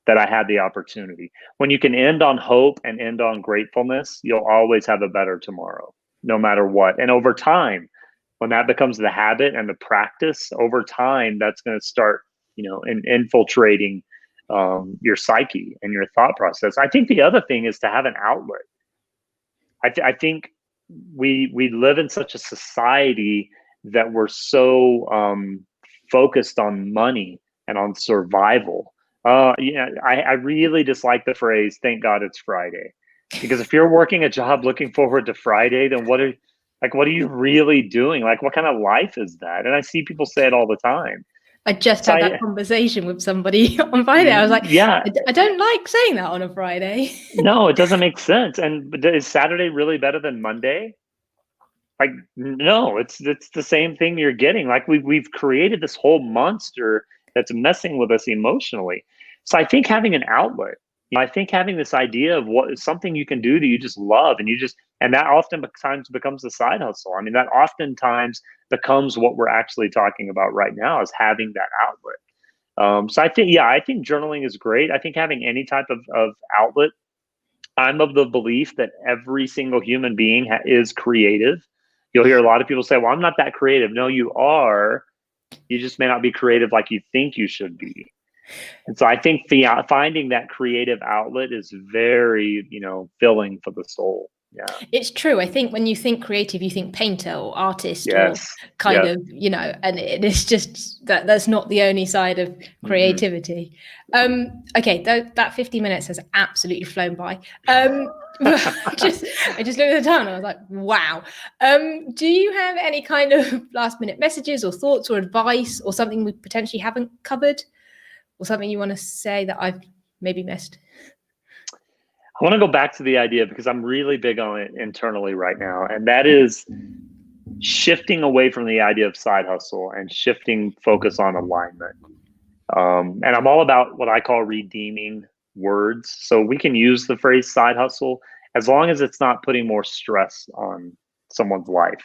that I had the opportunity. When you can end on hope and end on gratefulness, you'll always have a better tomorrow, no matter what. And over time, when that becomes the habit and the practice, over time, that's going to start, infiltrating your psyche and your thought process. I think the other thing is to have an outlet. I think we live in such a society that we're so focused on money and on survival. I really dislike the phrase "Thank God it's Friday," because if you're working a job looking forward to Friday, then what are you really doing? Like, what kind of life is that? And I see people say it all the time. I just had that conversation with somebody on Friday. I was like, yeah, I don't like saying that on a Friday. No, it doesn't make sense. And is Saturday really better than Monday? Like, no, it's the same thing you're getting. Like we've created this whole monster that's messing with us emotionally. So I think having an outlet, I think having this idea of what is something you can do that you just love, and that oftentimes becomes a side hustle. I mean, that oftentimes becomes what we're actually talking about right now, is having that outlet. So I think journaling is great. I think having any type of outlet. I'm of the belief that every single human being is creative. You'll hear a lot of people say, well, I'm not that creative. No, you are. You just may not be creative like you think you should be. And so I think finding that creative outlet is very, filling for the soul. Yeah. It's true. I think when you think creative, you think painter or artist or Yes. kind Yes. of, and it's just that's not the only side of creativity. Okay, that 50 minutes has absolutely flown by. I just looked at the time and I was like, wow. Do you have any kind of last minute messages or thoughts or advice or something we potentially haven't covered or something you want to say that I've maybe missed? I want to go back to the idea because I'm really big on it internally right now. And that is shifting away from the idea of side hustle and shifting focus on alignment. And I'm all about what I call redeeming words. So we can use the phrase side hustle as long as it's not putting more stress on someone's life.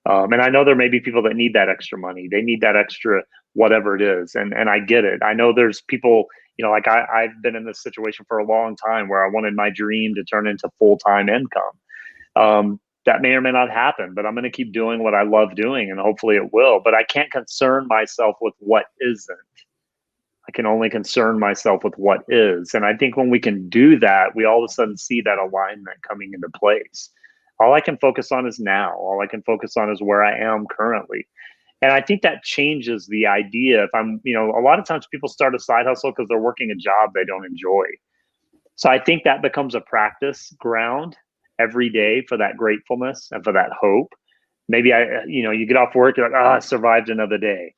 And I know there may be people that need that extra money. They need that extra whatever it is. And I get it. I know there's people, like I've been in this situation for a long time where I wanted my dream to turn into full-time income. That may or may not happen, but I'm going to keep doing what I love doing and hopefully it will. But I can't concern myself with what isn't. I can only concern myself with what is. And I think when we can do that, we all of a sudden see that alignment coming into place. All I can focus on is now. All I can focus on is where I am currently. And I think that changes the idea. If I'm, a lot of times people start a side hustle because they're working a job they don't enjoy. So I think that becomes a practice ground every day for that gratefulness and for that hope. Maybe you get off work, you're like, I survived another day,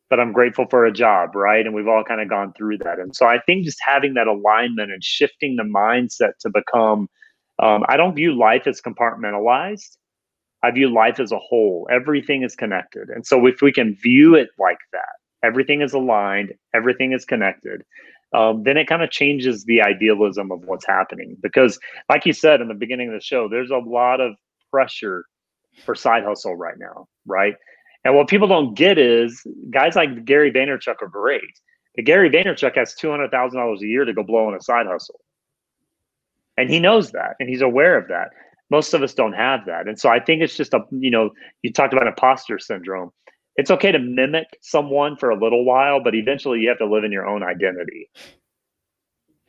but I'm grateful for a job, right? And we've all kind of gone through that. And so I think just having that alignment and shifting the mindset to become, I don't view life as compartmentalized. I view life as a whole. Everything is connected. And so if we can view it like that, everything is aligned, everything is connected, then it kind of changes the idealism of what's happening. Because like you said in the beginning of the show, there's a lot of pressure for side hustle right now, right? And what people don't get is guys like Gary Vaynerchuk are great. But Gary Vaynerchuk has $200,000 a year to go blow on a side hustle. And he knows that, and he's aware of that. Most of us don't have that. And so I think it's just you talked about imposter syndrome. It's okay to mimic someone for a little while, but eventually you have to live in your own identity.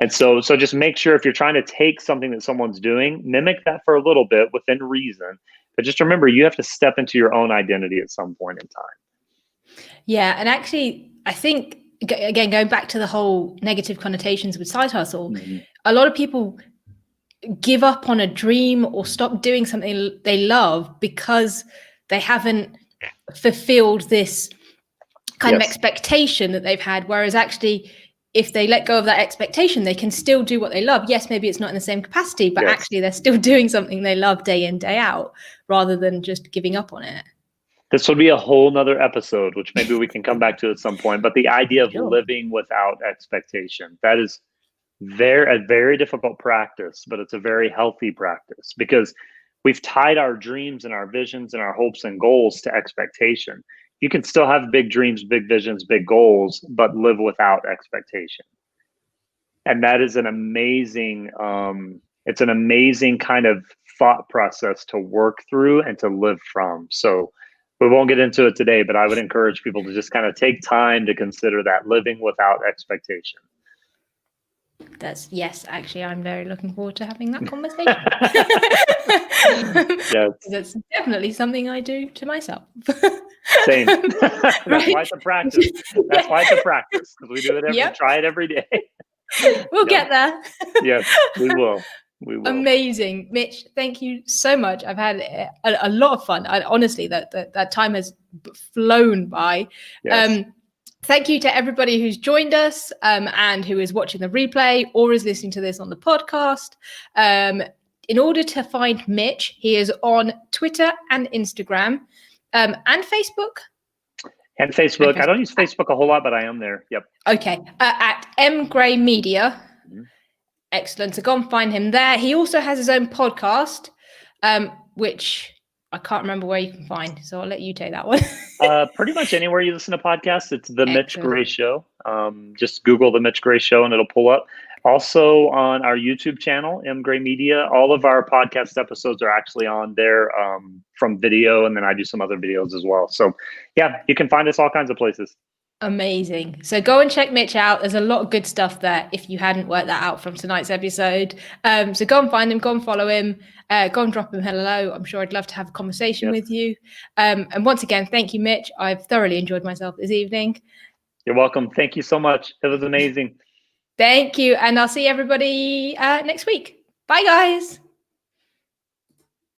And so just make sure if you're trying to take something that someone's doing, mimic that for a little bit within reason. But just remember, you have to step into your own identity at some point in time. Yeah. And actually, I think, again, going back to the whole negative connotations with side hustle, a lot of people give up on a dream or stop doing something they love because they haven't fulfilled this kind of expectation that they've had. Whereas actually, if they let go of that expectation, they can still do what they love. Yes, maybe it's not in the same capacity, but actually they're still doing something they love day in, day out, rather than just giving up on it. This would be a whole nother episode, which maybe we can come back to at some point. But the idea of living without expectation, that is a very difficult practice, but it's a very healthy practice because we've tied our dreams and our visions and our hopes and goals to expectation. You can still have big dreams, big visions, big goals, but live without expectation. And that is an amazing, it's an amazing kind of thought process to work through and to live from. So we won't get into it today, but I would encourage people to just kind of take time to consider that living without expectation. Yes, actually, I'm very looking forward to having that conversation. That's definitely something I do to myself. Same. That's why it's a practice. That's why it's a practice, because we do it try it every day. We'll get there. Yes, we will. We will. Amazing. Mitch, thank you so much. I've had a lot of fun. Honestly, that time has flown by. Yes. Thank you to everybody who's joined us and who is watching the replay or is listening to this on the podcast. In order to find Mitch, he is on Twitter and Instagram and Facebook. And Facebook. I don't use Facebook a whole lot, but I am there. Yep. Okay. At mgray media. Excellent. So go and find him there. He also has his own podcast, which I can't remember where you can find. So I'll let you take that one. Pretty much anywhere you listen to podcasts, it's The Mitch Gray Show. Just Google The Mitch Gray Show and it'll pull up. Also on our YouTube channel, M Gray Media, all of our podcast episodes are actually on there from video. And then I do some other videos as well. So yeah, you can find us all kinds of places. Amazing. So go and check Mitch out. There's a lot of good stuff there if you hadn't worked that out from tonight's episode. So go and find him, go and follow him, go and drop him hello. I'm sure I'd love to have a conversation with you. And once again, thank you, Mitch. I've thoroughly enjoyed myself this evening. You're welcome. Thank you so much. It was amazing. Thank you. And I'll see everybody next week. Bye, guys.